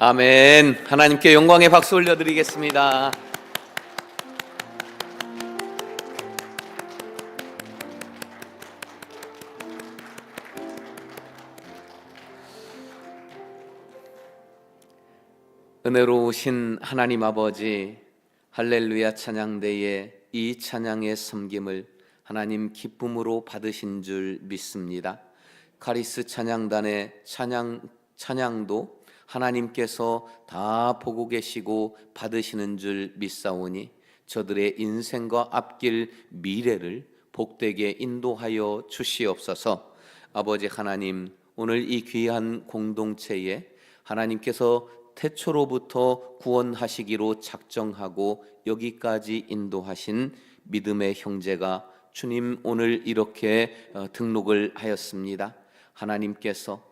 아멘. 하나님께 영광의 박수 올려드리겠습니다. 은혜로우신 하나님 아버지, 할렐루야 찬양대에 이 찬양의 섬김을 하나님 기쁨으로 받으신 줄 믿습니다. 카리스 찬양단의 찬양도 하나님께서 다 보고 계시고 받으시는 줄 믿사오니 저들의 인생과 앞길 미래를 복되게 인도하여 주시옵소서. 아버지 하나님, 오늘 이 귀한 공동체에 하나님께서 태초로부터 구원하시기로 작정하고 여기까지 인도하신 믿음의 형제가 주님 오늘 이렇게 등록을 하였습니다. 하나님께서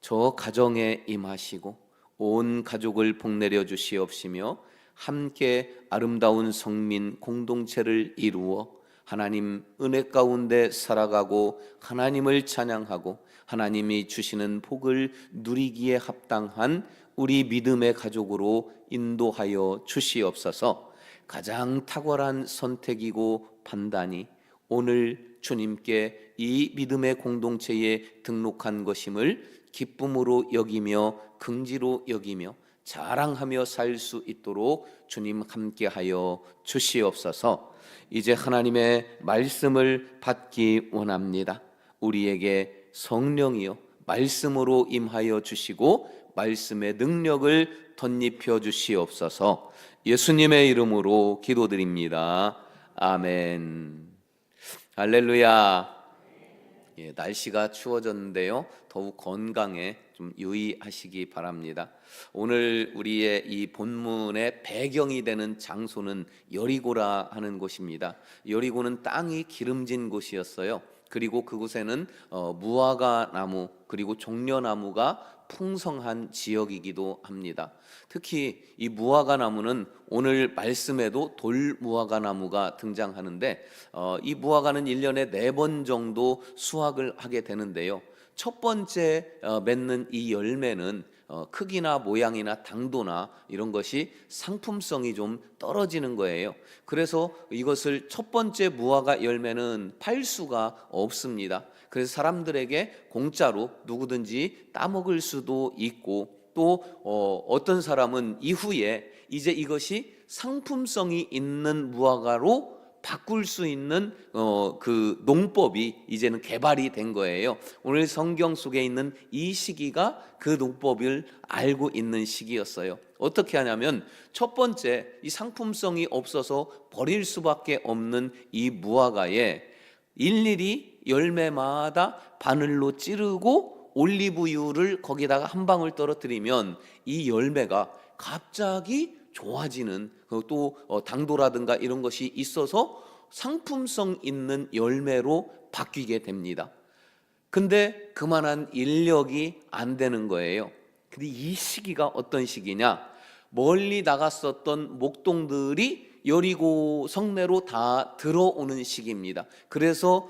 저 가정에 임하시고 온 가족을 복내려 주시옵시며 함께 아름다운 성민 공동체를 이루어 하나님 은혜 가운데 살아가고 하나님을 찬양하고 하나님이 주시는 복을 누리기에 합당한 우리 믿음의 가족으로 인도하여 주시옵소서. 가장 탁월한 선택이고 판단이 오늘 주님께 이 믿음의 공동체에 등록한 것임을 기쁨으로 여기며 긍지로 여기며 자랑하며 살 수 있도록 주님 함께하여 주시옵소서. 이제 하나님의 말씀을 받기 원합니다. 우리에게 성령이여 말씀으로 임하여 주시고 말씀의 능력을 덧입혀 주시옵소서. 예수님의 이름으로 기도드립니다. 아멘. 할렐루야. 날씨가 추워졌는데요, 더욱 건강에 좀 유의하시기 바랍니다. 오늘 우리의 이 본문의 배경이 되는 장소는 여리고라 하는 곳입니다. 여리고는 땅이 기름진 곳이었어요. 그리고 그곳에는 무화과 나무 그리고 종려나무가 풍성한 지역이기도 합니다. 특히 이 무화과 나무는 오늘 말씀에도 돌무화과 나무가 등장하는데 이 무화과는 1년에 4번 정도 수확을 하게 되는데요, 첫 번째 맺는 이 열매는 크기나 모양이나 당도나 이런 것이 상품성이 좀 떨어지는 거예요. 그래서 이것을 첫 번째 무화과 열매는 팔 수가 없습니다. 그래서 사람들에게 공짜로 누구든지 따먹을 수도 있고, 또 어떤 사람은 이후에 이제 이것이 상품성이 있는 무화과로 바꿀 수 있는 그 농법이 이제는 개발이 된 거예요. 오늘 성경 속에 있는 이 시기가 그 농법을 알고 있는 시기였어요. 어떻게 하냐면, 첫 번째 이 상품성이 없어서 버릴 수밖에 없는 이 무화과에 일일이 열매마다 바늘로 찌르고 올리브유를 거기다가 한 방울 떨어뜨리면 이 열매가 갑자기 좋아지는, 또 당도라든가 이런 것이 있어서 상품성 있는 열매로 바뀌게 됩니다. 근데 그만한 인력이 안 되는 거예요. 근데 이 시기가 어떤 시기냐? 멀리 나갔었던 목동들이 여리고 성내로 다 들어오는 시기입니다. 그래서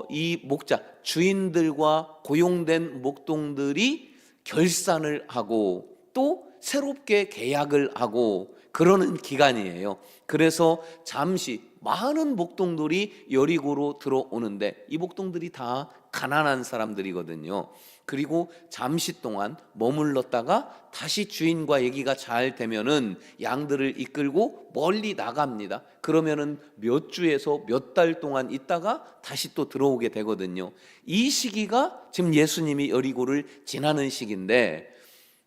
이 목자 주인들과 고용된 목동들이 결산을 하고 또 새롭게 계약을 하고 그러는 기간이에요. 그래서 잠시 많은 목동들이 여리고로 들어오는데 이 목동들이 다 가난한 사람들이거든요. 그리고 잠시 동안 머물렀다가 다시 주인과 얘기가 잘 되면은 양들을 이끌고 멀리 나갑니다. 그러면은 몇 주에서 몇 달 동안 있다가 다시 또 들어오게 되거든요. 이 시기가 지금 예수님이 여리고를 지나는 시기인데,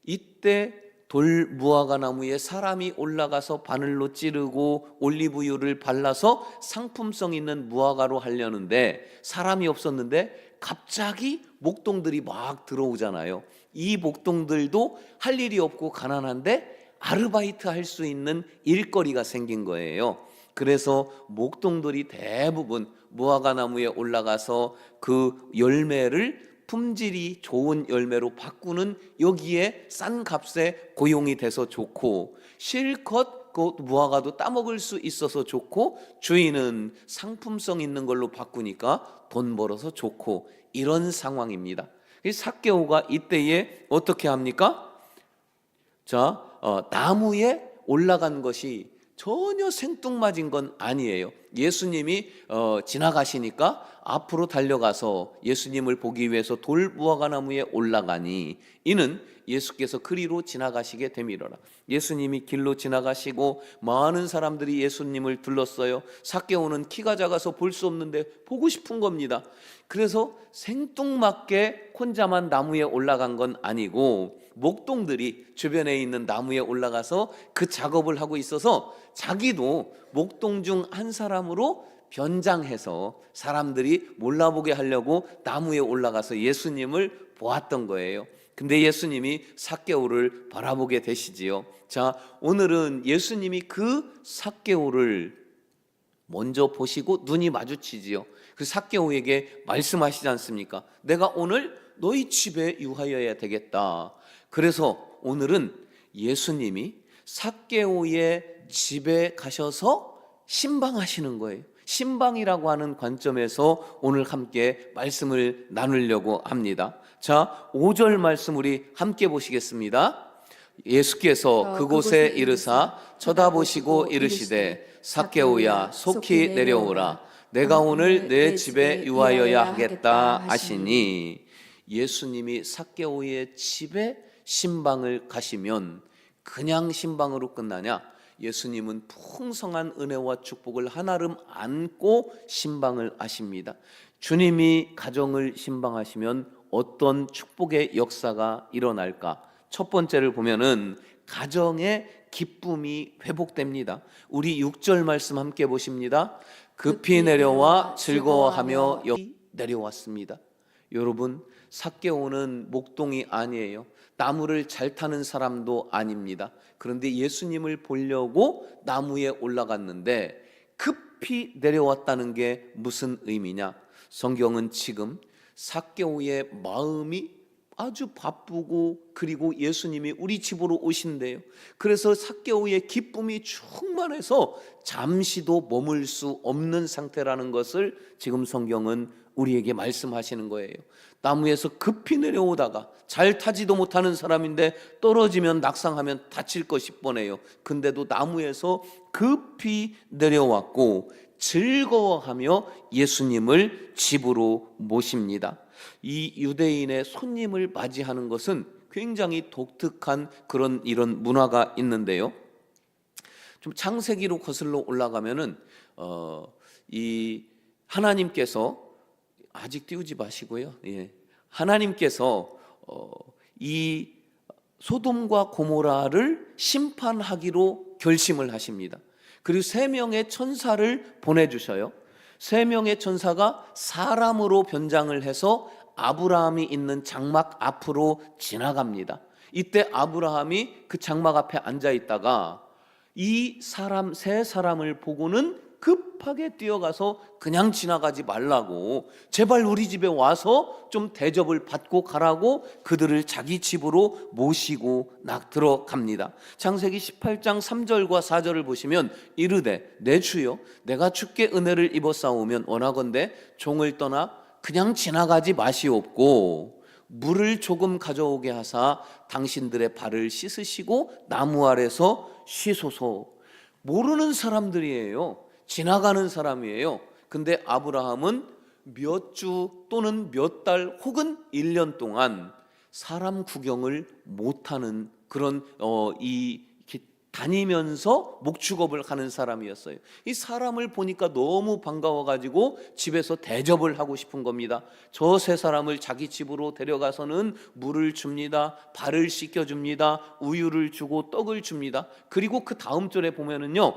이때 돌무화과 나무에 사람이 올라가서 바늘로 찌르고 올리브유를 발라서 상품성 있는 무화과로 하려는데 사람이 없었는데 갑자기 목동들이 막 들어오잖아요. 이 목동들도 할 일이 없고 가난한데 아르바이트 할 수 있는 일거리가 생긴 거예요. 그래서 목동들이 대부분 무화과 나무에 올라가서 그 열매를 품질이 좋은 열매로 바꾸는, 여기에 싼 값에 고용이 돼서 좋고, 실컷 그 무화과도 따먹을 수 있어서 좋고, 주인은 상품성 있는 걸로 바꾸니까 돈 벌어서 좋고, 이런 상황입니다. 삭개오가 이때에 어떻게 합니까? 나무에 올라간 것이 전혀 생뚱맞은 건 아니에요. 예수님이 지나가시니까 앞으로 달려가서 예수님을 보기 위해서 돌무화과나무에 올라가니 이는 예수께서 그리로 지나가시게 됨이로라. 예수님이 길로 지나가시고 많은 사람들이 예수님을 둘렀어요. 삭개오는 키가 작아서 볼 수 없는데 보고 싶은 겁니다. 그래서 생뚱맞게 혼자만 나무에 올라간 건 아니고 목동들이 주변에 있는 나무에 올라가서 그 작업을 하고 있어서 자기도 목동 중 한 사람으로 변장해서 사람들이 몰라보게 하려고 나무에 올라가서 예수님을 보았던 거예요. 근데 예수님이 삭개오를 바라보게 되시지요. 오늘은 예수님이 그 삭개오를 먼저 보시고 눈이 마주치지요. 그 삭개오에게 말씀하시지 않습니까? 내가 오늘 너희 집에 유하여야 되겠다. 그래서 오늘은 예수님이 삭개오의 집에 가셔서 신방하시는 거예요. 신방이라고 하는 관점에서 오늘 함께 말씀을 나누려고 합니다. 5절 말씀 우리 함께 보시겠습니다. 예수께서 그곳에 이르사 쳐다보시고 이르시되 삭개오야 속히 내려오라. 내가 오늘 내 집에 유하여야 하겠다 하시니, 예수님이 삭개오의 집에 신방을 가시면 그냥 신방으로 끝나냐? 예수님은 풍성한 은혜와 축복을 한아름 안고 신방을 하십니다. 주님이 가정을 신방하시면 어떤 축복의 역사가 일어날까? 첫 번째를 보면은 가정의 기쁨이 회복됩니다. 우리 6절 말씀 함께 보십니다. 급히 내려와 즐거워하며 여기 내려왔습니다. 여러분, 삭개오는 목동이 아니에요. 나무를 잘 타는 사람도 아닙니다. 그런데 예수님을 보려고 나무에 올라갔는데 급히 내려왔다는 게 무슨 의미냐? 성경은 지금 삭개오의 마음이 아주 바쁘고 그리고 예수님이 우리 집으로 오신대요. 그래서 삭개오의 기쁨이 충만해서 잠시도 머물 수 없는 상태라는 것을 지금 성경은 우리에게 말씀하시는 거예요. 나무에서 급히 내려오다가 잘 타지도 못하는 사람인데 떨어지면 낙상하면 다칠 것이 뻔해요. 근데도 나무에서 급히 내려왔고 즐거워하며 예수님을 집으로 모십니다. 이 유대인의 손님을 맞이하는 것은 굉장히 독특한 이런 문화가 있는데요. 좀 창세기로 거슬러 올라가면은 이 하나님께서 아직 띄우지 마시고요. 하나님께서 이 소돔과 고모라를 심판하기로 결심을 하십니다. 그리고 3명의 천사를 보내주셔요. 3명의 천사가 사람으로 변장을 해서 아브라함이 있는 장막 앞으로 지나갑니다. 이때 아브라함이 그 장막 앞에 앉아 있다가 이 세 사람을 보고는 급하게 뛰어가서 그냥 지나가지 말라고, 제발 우리 집에 와서 좀 대접을 받고 가라고 그들을 자기 집으로 모시고 들어갑니다. 창세기 18장 3절과 4절을 보시면 이르되 내 주여 내가 주께 은혜를 입었사오면 원하건대 종을 떠나 그냥 지나가지 마시옵고 물을 조금 가져오게 하사 당신들의 발을 씻으시고 나무 아래서 쉬소서. 모르는 사람들이에요. 지나가는 사람이에요. 근데 아브라함은 몇 주 또는 몇 달 혹은 1년 동안 사람 구경을 못하는 그런 다니면서 목축업을 하는 사람이었어요. 이 사람을 보니까 너무 반가워가지고 집에서 대접을 하고 싶은 겁니다. 저 3사람을 자기 집으로 데려가서는 물을 줍니다. 발을 씻겨줍니다. 우유를 주고 떡을 줍니다. 그리고 그 다음 절에 보면은요,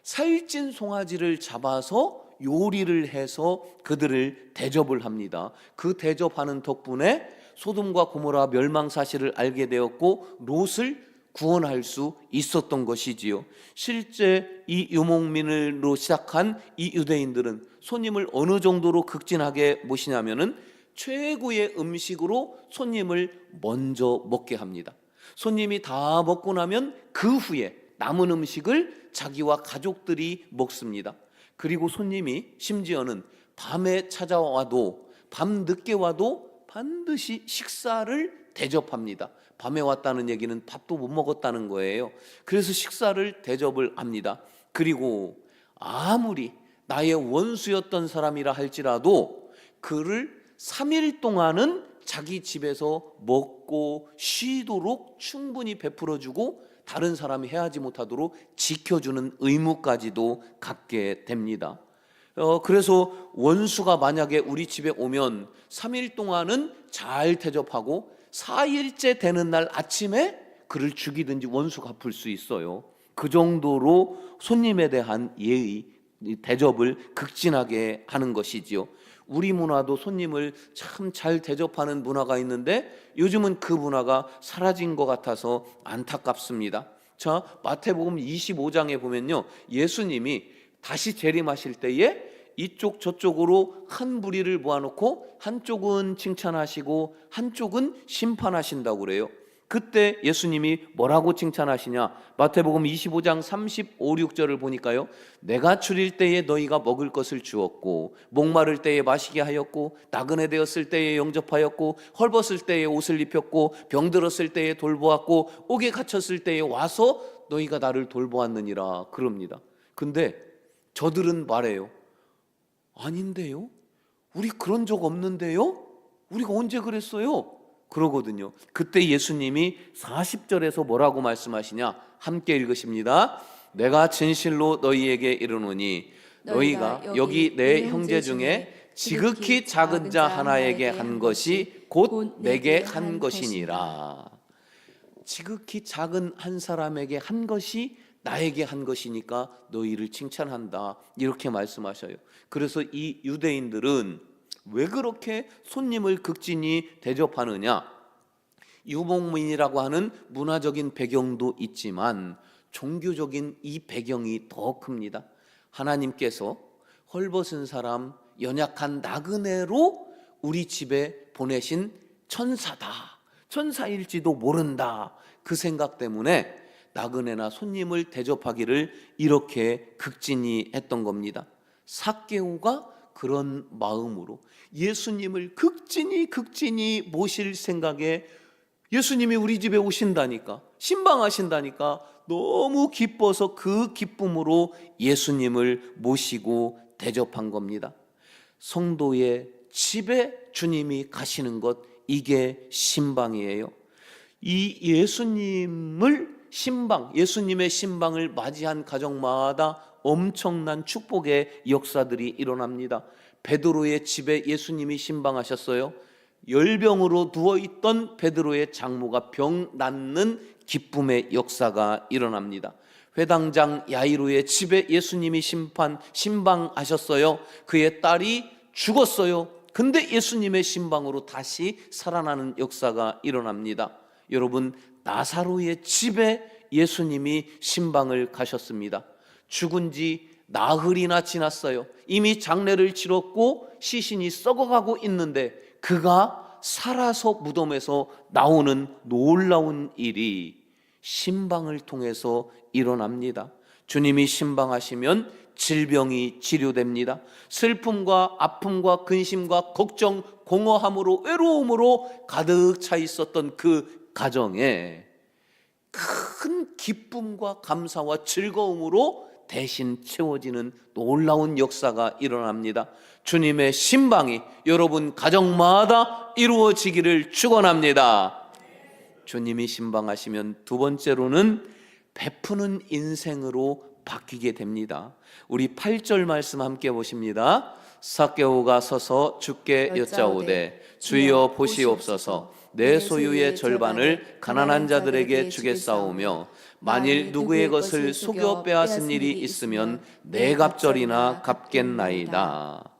살찐 송아지를 잡아서 요리를 해서 그들을 대접을 합니다. 그 대접하는 덕분에 소돔과 고모라 멸망 사실을 알게 되었고 롯을 구원할 수 있었던 것이지요. 실제 이 유목민으로 시작한 이 유대인들은 손님을 어느 정도로 극진하게 모시냐면은 최고의 음식으로 손님을 먼저 먹게 합니다. 손님이 다 먹고 나면 그 후에 남은 음식을 자기와 가족들이 먹습니다. 그리고 손님이 심지어는 밤에 찾아와도 밤 늦게 와도 반드시 식사를 대접합니다. 밤에 왔다는 얘기는 밥도 못 먹었다는 거예요. 그래서 식사를 대접을 합니다. 그리고 아무리 나의 원수였던 사람이라 할지라도 그를 3일 동안은 자기 집에서 먹고 쉬도록 충분히 베풀어주고 다른 사람이 해하지 못하도록 지켜주는 의무까지도 갖게 됩니다. 그래서 원수가 만약에 우리 집에 오면 3일 동안은 잘 대접하고 4일째 되는 날 아침에 그를 죽이든지 원수 갚을 수 있어요. 그 정도로 손님에 대한 예의, 대접을 극진하게 하는 것이지요. 우리 문화도 손님을 참 잘 대접하는 문화가 있는데 요즘은 그 문화가 사라진 것 같아서 안타깝습니다. 자, 마태복음 25장에 보면요, 예수님이 다시 재림하실 때에 이쪽 저쪽으로 한 무리를 모아놓고 한쪽은 칭찬하시고 한쪽은 심판하신다고 그래요. 그때 예수님이 뭐라고 칭찬하시냐? 마태복음 25장 35, 6절을 보니까요, 내가 줄일 때에 너희가 먹을 것을 주었고 목마를 때에 마시게 하였고 나그네 되었을 때에 영접하였고 헐벗을 때에 옷을 입혔고 병들었을 때에 돌보았고 옥에 갇혔을 때에 와서 너희가 나를 돌보았느니라 그럽니다. 근데 저들은 말해요. 아닌데요? 우리 그런 적 없는데요? 우리가 언제 그랬어요? 그러거든요. 그때 예수님이 40절에서 뭐라고 말씀하시냐? 함께 읽으십니다. 내가 진실로 너희에게 이르노니 너희가 여기 내 형제 중에 지극히 작은 자 하나에게 한 것이 곧 내게 한 것이니라. 지극히 작은 한 사람에게 한 것이 나에게 한 것이니까 너희를 칭찬한다, 이렇게 말씀하셔요. 그래서 이 유대인들은 왜 그렇게 손님을 극진히 대접하느냐? 유목민이라고 하는 문화적인 배경도 있지만 종교적인 이 배경이 더 큽니다. 하나님께서 헐벗은 사람, 연약한 나그네로 우리 집에 보내신 천사다, 천사일지도 모른다, 그 생각 때문에 나그네나 손님을 대접하기를 이렇게 극진히 했던 겁니다. 삭개오가 그런 마음으로 예수님을 극진히 모실 생각에 예수님이 우리 집에 오신다니까, 신방하신다니까 너무 기뻐서 그 기쁨으로 예수님을 모시고 대접한 겁니다. 성도의 집에 주님이 가시는 것, 이게 신방이에요. 이 예수님의 신방을 맞이한 가정마다 엄청난 축복의 역사들이 일어납니다. 베드로의 집에 예수님이 신방하셨어요. 열병으로 누워있던 베드로의 장모가 병 낫는 기쁨의 역사가 일어납니다. 회당장 야이로의 집에 예수님이 신방하셨어요. 그의 딸이 죽었어요. 근데 예수님의 신방으로 다시 살아나는 역사가 일어납니다. 여러분, 나사로의 집에 예수님이 신방을 가셨습니다. 죽은 지 나흘이나 지났어요. 이미 장례를 치렀고 시신이 썩어가고 있는데 그가 살아서 무덤에서 나오는 놀라운 일이 신방을 통해서 일어납니다. 주님이 신방하시면 질병이 치료됩니다. 슬픔과 아픔과 근심과 걱정, 공허함으로, 외로움으로 가득 차 있었던 그 가정에 큰 기쁨과 감사와 즐거움으로 대신 채워지는 놀라운 역사가 일어납니다. 주님의 신방이 여러분 가정마다 이루어지기를 축원합니다. 주님이 신방하시면 두 번째로는 베푸는 인생으로 바뀌게 됩니다. 우리 8절 말씀 함께 보십니다. 삭개오가 서서 주께 여짜오되 주여 보시옵소서, 내 소유의 절반을 가난한 자들에게 주겠사오며 만일 누구의 것을 속여 빼앗은 일이 있으면 네 갑절이나 갚겠나이다.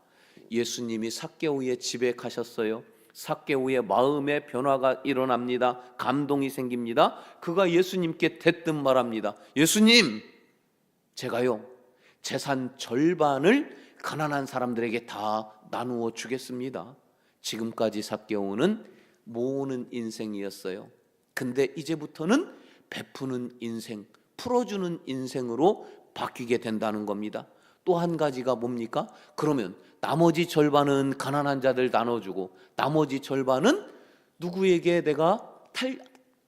예수님이 삭개오의 집에 가셨어요. 삭개오의 마음의 변화가 일어납니다. 감동이 생깁니다. 그가 예수님께 대뜸 말합니다. 예수님, 제가요 재산 절반을 가난한 사람들에게 다 나누어 주겠습니다. 지금까지 삭개오는 모으는 인생이었어요. 근데 이제부터는 베푸는 인생, 풀어주는 인생으로 바뀌게 된다는 겁니다. 또 한 가지가 뭡니까? 그러면 나머지 절반은 가난한 자들 나눠주고 나머지 절반은 누구에게 내가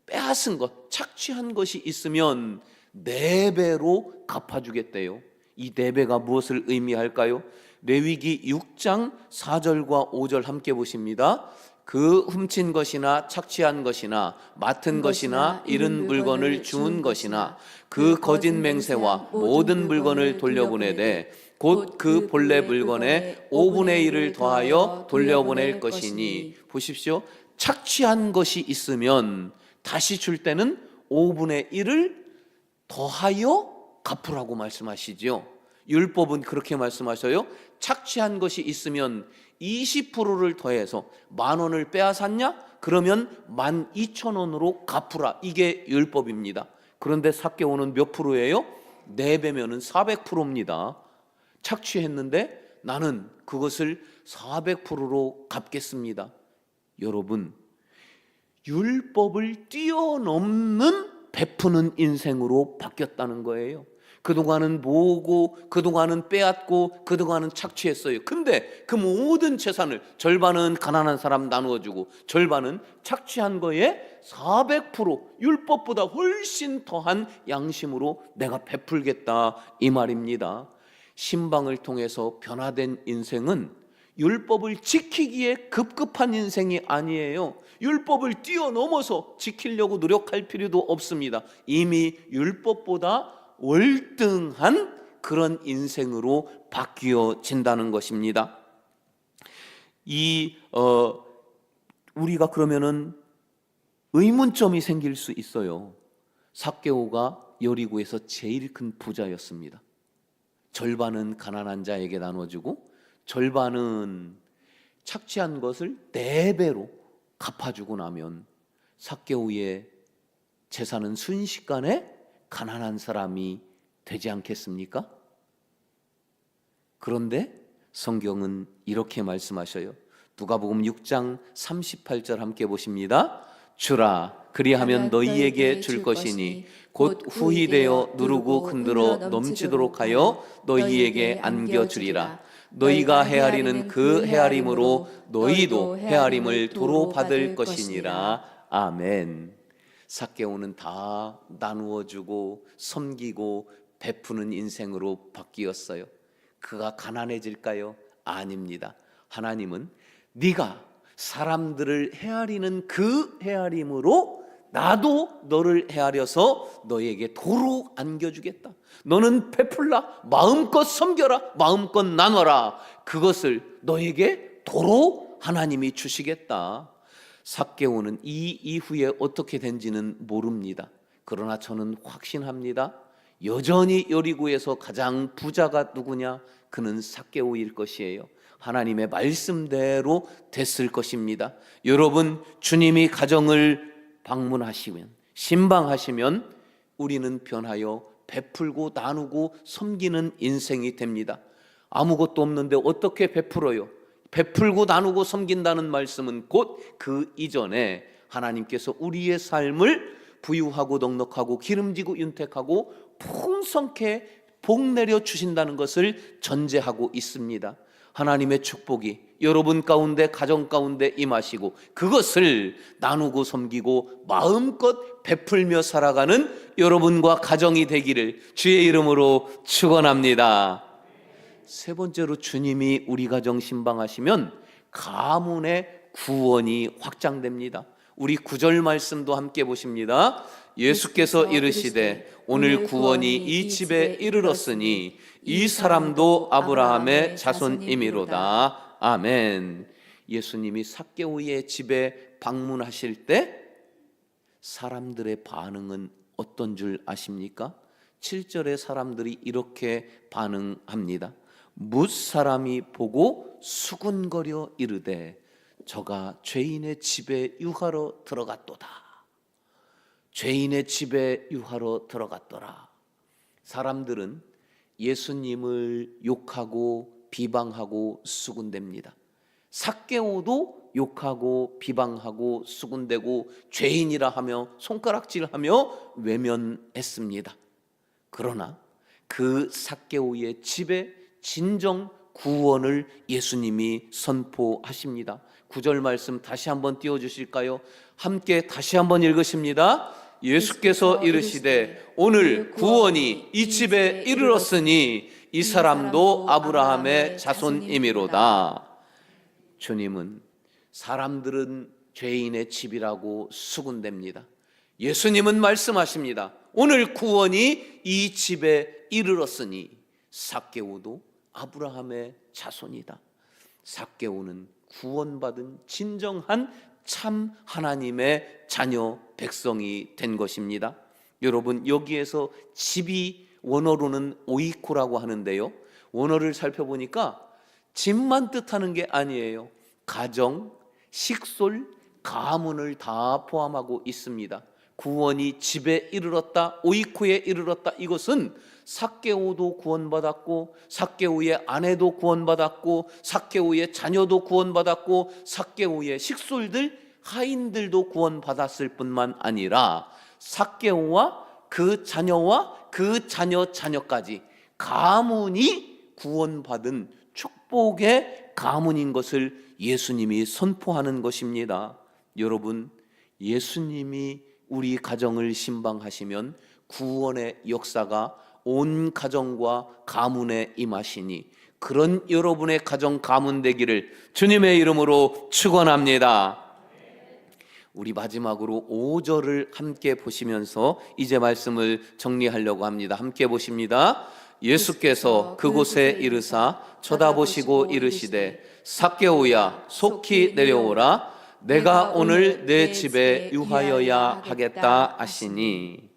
빼앗은 것, 착취한 것이 있으면 4배로 갚아주겠대요. 이 4배가 무엇을 의미할까요? 레위기 6장 4절과 5절 함께 보십니다. 그 훔친 것이나 착취한 것이나 맡은 것이나 잃은 물건을 주운 것이나 그 거짓 맹세와 모든 물건을 돌려보내되 곧 그 본래 물건의 5분의 1을 더하여 돌려보낼 것이니. 보십시오. 착취한 것이 있으면 다시 줄 때는 5분의 1을 더하여 갚으라고 말씀하시죠. 율법은 그렇게 말씀하셔요. 착취한 것이 있으면 20%를 더해서 10,000원을 빼앗았냐? 그러면 12,000원으로 갚으라. 이게 율법입니다. 그런데 삭개오는 몇 프로예요? 4배면은 400%입니다. 착취했는데 나는 그것을 400%로 갚겠습니다. 여러분, 율법을 뛰어넘는 베푸는 인생으로 바뀌었다는 거예요. 그동안은 모으고, 그동안은 빼앗고, 그동안은 착취했어요. 근데 그 모든 재산을 절반은 가난한 사람 나누어주고 절반은 착취한 거에 400% 율법보다 훨씬 더한 양심으로 내가 베풀겠다, 이 말입니다. 신방을 통해서 변화된 인생은 율법을 지키기에 급급한 인생이 아니에요. 율법을 뛰어넘어서 지키려고 노력할 필요도 없습니다. 이미 율법보다 월등한 그런 인생으로 바뀌어진다는 것입니다. 우리가 그러면은 의문점이 생길 수 있어요. 삭개오가 여리고에서 제일 큰 부자였습니다. 절반은 가난한 자에게 나눠주고 절반은 착취한 것을 4배로 갚아주고 나면 삭개오의 재산은 순식간에 가난한 사람이 되지 않겠습니까? 그런데 성경은 이렇게 말씀하셔요. 누가복음 6장 38절 함께 보십니다. 주라, 그리하면 너희에게 줄 것이니 곧 후히 되어 누르고 흔들어 넘치도록 하여 너희에게 안겨주리라. 너희가 헤아리는 그 헤아림으로 너희도 헤아림을 도로 받을 것이니라. 아멘. 삭개오는 다 나누어주고 섬기고 베푸는 인생으로 바뀌었어요. 그가 가난해질까요? 아닙니다. 하나님은 네가 사람들을 헤아리는 그 헤아림으로 나도 너를 헤아려서 너에게 도로 안겨주겠다. 너는 베풀라, 마음껏 섬겨라, 마음껏 나눠라. 그것을 너에게 도로 하나님이 주시겠다. 삭개오는 이 이후에 어떻게 된지는 모릅니다. 그러나 저는 확신합니다. 여전히 여리고에서 가장 부자가 누구냐? 그는 삭개오일 것이에요. 하나님의 말씀대로 됐을 것입니다. 여러분, 주님이 가정을 방문하시면, 신방하시면 우리는 변하여 베풀고 나누고 섬기는 인생이 됩니다. 아무것도 없는데 어떻게 베풀어요? 베풀고 나누고 섬긴다는 말씀은 곧 그 이전에 하나님께서 우리의 삶을 부유하고 넉넉하고 기름지고 윤택하고 풍성케 복 내려 주신다는 것을 전제하고 있습니다. 하나님의 축복이 여러분 가운데, 가정 가운데 임하시고 그것을 나누고 섬기고 마음껏 베풀며 살아가는 여러분과 가정이 되기를 주의 이름으로 축원합니다. 세 번째로, 주님이 우리 가정 신방하시면 가문의 구원이 확장됩니다. 우리 9절 말씀도 함께 보십니다. 예수께서 이르시되 오늘 구원이 이 집에 이르렀으니 이 사람도 아브라함의 자손이미로다. 아멘. 예수님이 삭개오의 집에 방문하실 때 사람들의 반응은 어떤 줄 아십니까? 7절에 사람들이 이렇게 반응합니다. 뭇 사람이 보고 수군거려 이르되 저가 죄인의 집에 유하러 들어갔도다. 죄인의 집에 유하러 들어갔더라. 사람들은 예수님을 욕하고 비방하고 수군댑니다. 삭개오도 욕하고 비방하고 수군대고 죄인이라 하며 손가락질하며 외면했습니다. 그러나 그 삭개오의 집에 진정 구원을 예수님이 선포하십니다. 9절 말씀 다시 한번 띄워주실까요? 함께 다시 한번 읽으십니다. 예수께서 이르시되 오늘 구원이 이 집에 이르렀으니 이 사람도 아브라함의 자손이미로다. 주님은 사람들은 죄인의 집이라고 수군댑니다. 예수님은 말씀하십니다. 오늘 구원이 이 집에 이르렀으니 삭개오도 아브라함의 자손이다. 삭개오는 구원받은 진정한 참 하나님의 자녀 백성이 된 것입니다. 여러분, 여기에서 집이 원어로는 오이코라고 하는데요, 원어를 살펴보니까 집만 뜻하는 게 아니에요. 가정, 식솔, 가문을 다 포함하고 있습니다. 구원이 집에 이르렀다, 오이코에 이르렀다. 이것은 삭개오도 구원받았고, 삭개오의 아내도 구원받았고, 삭개오의 자녀도 구원받았고, 삭개오의 식솔들, 하인들도 구원받았을 뿐만 아니라 삭개오와 그 자녀와 그 자녀까지 가문이 구원받은 축복의 가문인 것을 예수님이 선포하는 것입니다. 여러분, 예수님이 우리 가정을 신방하시면 구원의 역사가 온 가정과 가문에 임하시니 그런 여러분의 가정 가문 되기를 주님의 이름으로 축원합니다. 우리 마지막으로 5절을 함께 보시면서 이제 말씀을 정리하려고 합니다. 함께 보십니다. 예수께서 그곳에 이르사 쳐다보시고 이르시되 삭개오야 속히 내려오라. 내가 오늘 내 집에 유하여야 하겠다 하시니,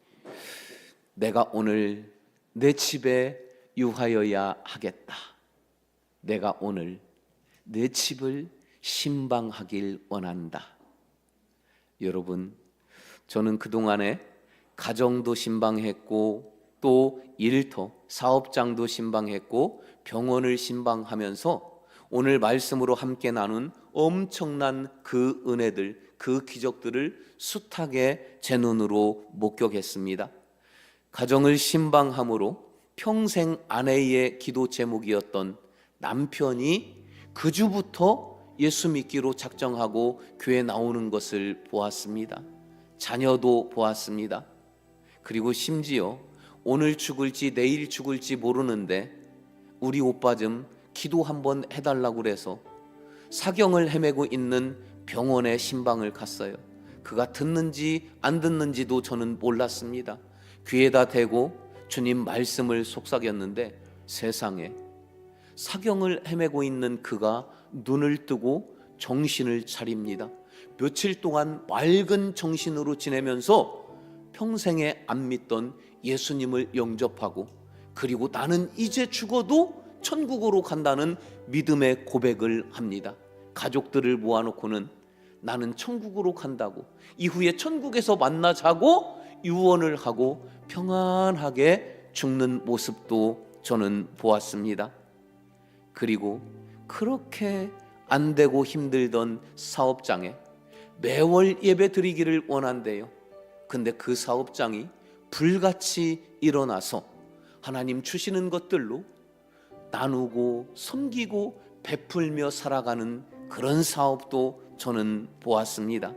내가 오늘 내 집에 유하여야 하겠다. 내가 오늘 내 집을 신방하길 원한다. 여러분, 저는 그동안에 가정도 신방했고 또 일터, 사업장도 신방했고 병원을 신방하면서 오늘 말씀으로 함께 나눈 엄청난 그 은혜들, 그 기적들을 숱하게 제 눈으로 목격했습니다. 가정을 신방함으로 평생 아내의 기도 제목이었던 남편이 그 주부터 예수 믿기로 작정하고 교회 나오는 것을 보았습니다. 자녀도 보았습니다. 그리고 심지어 오늘 죽을지 내일 죽을지 모르는데 우리 오빠 좀 기도 한번 해달라고 그래서 사경을 헤매고 있는 병원에 신방을 갔어요. 그가 듣는지 안 듣는지도 저는 몰랐습니다. 귀에다 대고 주님 말씀을 속삭였는데 세상에, 사경을 헤매고 있는 그가 눈을 뜨고 정신을 차립니다. 며칠 동안 맑은 정신으로 지내면서 평생에 안 믿던 예수님을 영접하고, 그리고 나는 이제 죽어도 천국으로 간다는 믿음의 고백을 합니다. 가족들을 모아놓고는 나는 천국으로 간다고, 이후에 천국에서 만나자고 유언을 하고 평안하게 죽는 모습도 저는 보았습니다. 그리고 그렇게 안 되고 힘들던 사업장에 매월 예배 드리기를 원한대요. 근데 그 사업장이 불같이 일어나서 하나님 주시는 것들로 나누고 섬기고 베풀며 살아가는 그런 사업도 저는 보았습니다.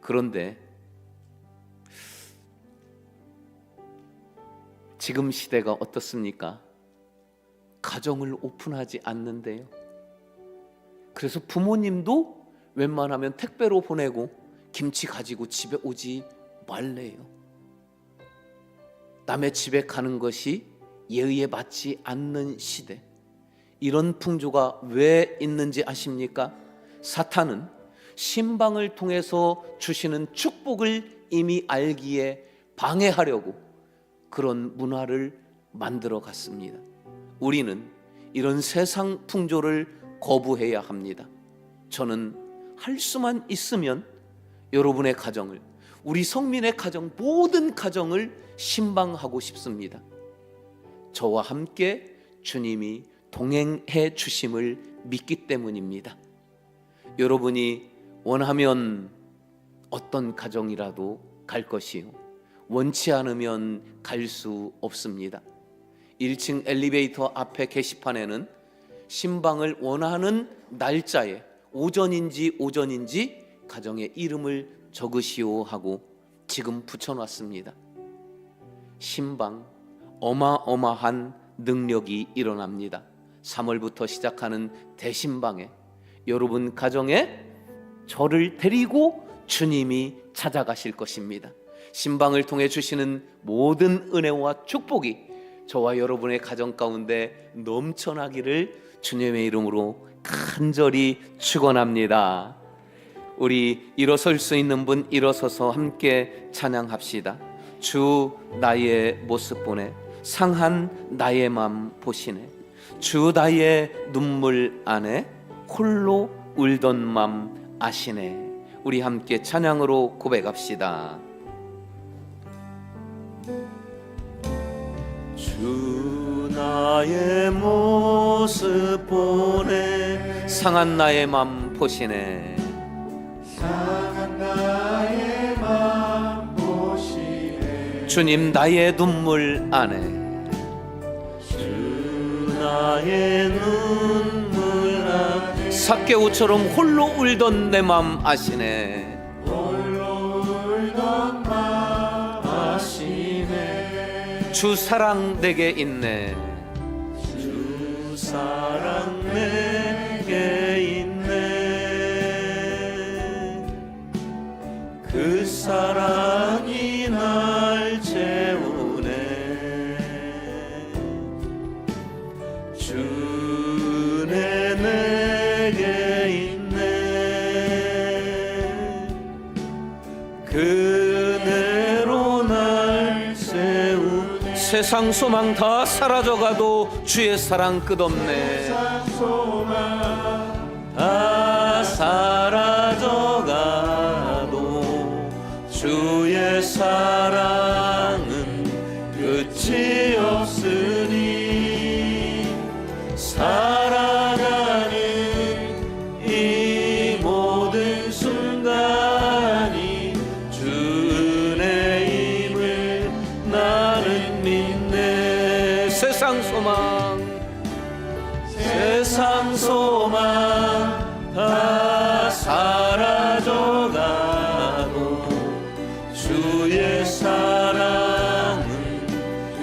그런데 지금 시대가 어떻습니까? 가정을 오픈하지 않는데요. 그래서 부모님도 웬만하면 택배로 보내고 김치 가지고 집에 오지 말래요. 남의 집에 가는 것이 예의에 맞지 않는 시대. 이런 풍조가 왜 있는지 아십니까? 사탄은 신방을 통해서 주시는 축복을 이미 알기에 방해하려고 그런 문화를 만들어 갔습니다. 우리는 이런 세상 풍조를 거부해야 합니다. 저는 할 수만 있으면 여러분의 가정을, 우리 성민의 가정, 모든 가정을 신방하고 싶습니다. 저와 함께 주님이 동행해 주심을 믿기 때문입니다. 여러분이 원하면 어떤 가정이라도 갈 것이요, 원치 않으면 갈 수 없습니다. 1층 엘리베이터 앞에 게시판에는 신방을 원하는 날짜에 오전인지 가정의 이름을 적으시오 하고 지금 붙여놨습니다. 신방, 어마어마한 능력이 일어납니다. 3월부터 시작하는 대신방에 여러분 가정에 저를 데리고 주님이 찾아가실 것입니다. 신방을 통해 주시는 모든 은혜와 축복이 저와 여러분의 가정 가운데 넘쳐나기를 주님의 이름으로 간절히 축원합니다. 우리 일어설 수 있는 분 일어서서 함께 찬양합시다. 주 나의 모습 보네, 상한 나의 맘 보시네. 주 나의 눈물 안에 홀로 울던 맘 아시네. 우리 함께 찬양으로 고백합시다. 주 나의 모습 보네, 상한 나의 맘 보시네. 상한 나의 맘 보시네. 주님 나의 눈물 안에, 주 나의 눈물 안에 삭개오처럼 홀로 울던 내 맘 아시네. 홀로 울던 맘 아시네. 주 사랑 내게 있네. 주 사랑 내게 있네. 그 사랑이 날 채우네. 주네 내게 있네. 그대로 날 세우네. 세상 소망 다 사라져가도 주의 사랑 끝없네. 세상 소망 다 사라져가도 주의 사랑은 끝이 없으니 살아가는 이 모든 순간이 주 은혜임을 나는 믿네. 세상 소망, 세상 소망 다 사라져가도 주의 사랑은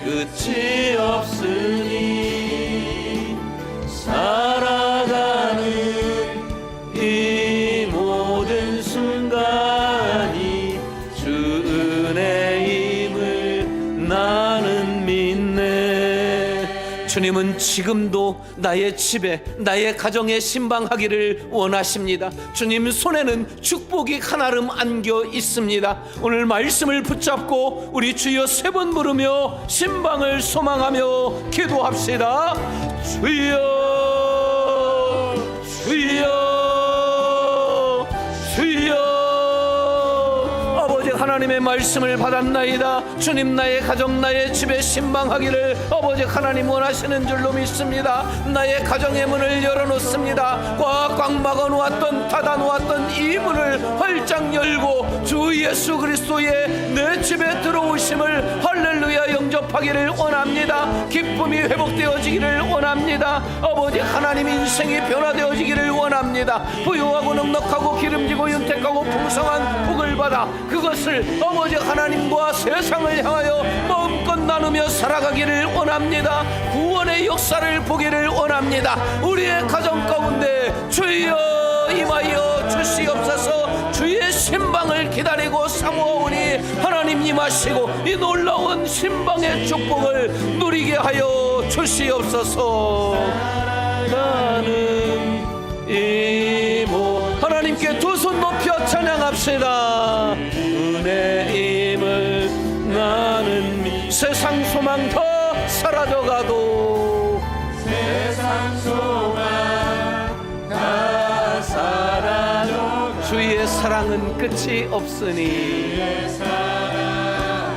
끝이 없으니 살아가는 이 모든 순간이 주 은혜임을 나는 믿네. 주님은 지금도 나의 집에, 나의 가정에 신방하기를 원하십니다. 주님 손에는 축복이 한아름 안겨 있습니다. 오늘 말씀을 붙잡고 우리 주여 세 번 부르며 신방을 소망하며 기도합시다. 주여, 주여, 주여. 아버지 하나님의 말씀을 받았나이다. 주님 나의 가정, 나의 집에 신방하기를 아버지 하나님 원하시는 줄로 믿습니다. 나의 가정의 문을 열어놓습니다. 꽉꽉 막아놓았던, 닫아놓았던 이 문을 활짝 열고 주 예수 그리스도의 내 집에 들어오심을 할렐루야 영접하기를 원합니다. 기쁨이 회복되어지기를 원합니다. 아버지 하나님 인생이 변화되어지기를 원합니다. 부유하고 넉넉하고 기름지고 윤택하고 풍성한 복을 받아 그것을 아버지 하나님과 세상을 향하여 마음껏 나누며 살아가기를 원합니다. 구원의 역사를 보기를 원합니다. 우리의 가정 가운데 주여 임하여 주시옵소서. 주의 신방을 기다리고 사모하오니 하나님 임하시고 이 놀라운 신방의 축복을 누리게 하여 주시옵소서. 나는 이모 하나님께 두 손 높여 찬양합시다. 은혜임을 나는 세상 소망 더 사라져가도 세상 소망 다 사라져 주의 사랑은 끝이 없으니 주의 사랑은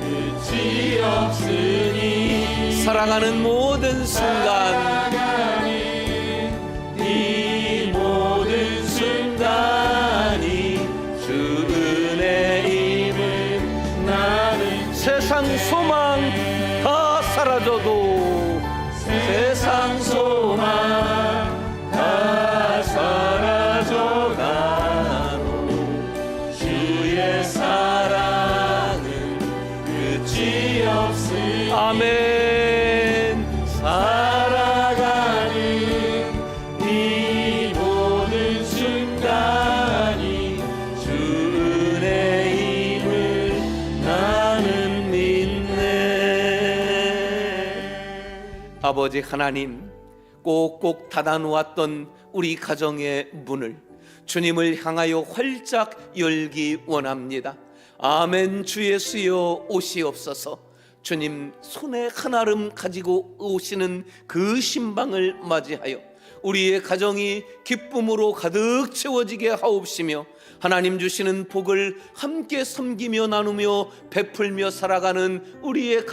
끝이 없으니 사랑하는 모든 순간 이 모든 순간이 주 은혜임을 나는 세상 소망 다 사라져도 세상 소망 아버지 하나님, 꼭꼭 닫아놓았던 우리 가정의 문을 주님을 향하여 활짝 열기 원합니다. 아멘. 주 예수여 오시옵소서. 주님 손에 한 알음 가지고 오시는 그 신방을 맞이하여 우리의 가정이 기쁨으로 가득 채워지게 하옵시며 하나님 주시는 복을 함께 섬기며 나누며 베풀며 살아가는 우리의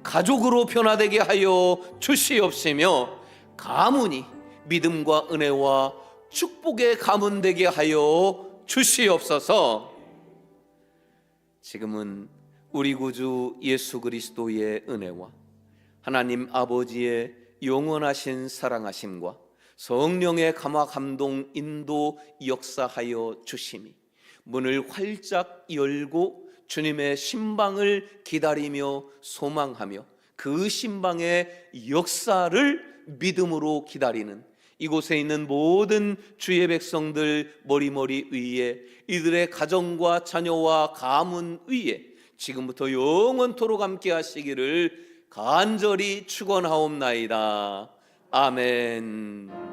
가족으로 변화되게 하여 주시옵시며 가문이 믿음과 은혜와 축복의 가문 되게 하여 주시옵소서. 지금은 우리 구주 예수 그리스도의 은혜와 하나님 아버지의 영원하신 사랑하심과 성령의 감화 감동 인도 역사하여 주심이 문을 활짝 열고 주님의 신방을 기다리며 소망하며 그 신방의 역사를 믿음으로 기다리는 이곳에 있는 모든 주의 백성들 머리머리 위에 이들의 가정과 자녀와 가문 위에 지금부터 영원토록 함께 하시기를 간절히 축원하옵나이다. 아멘.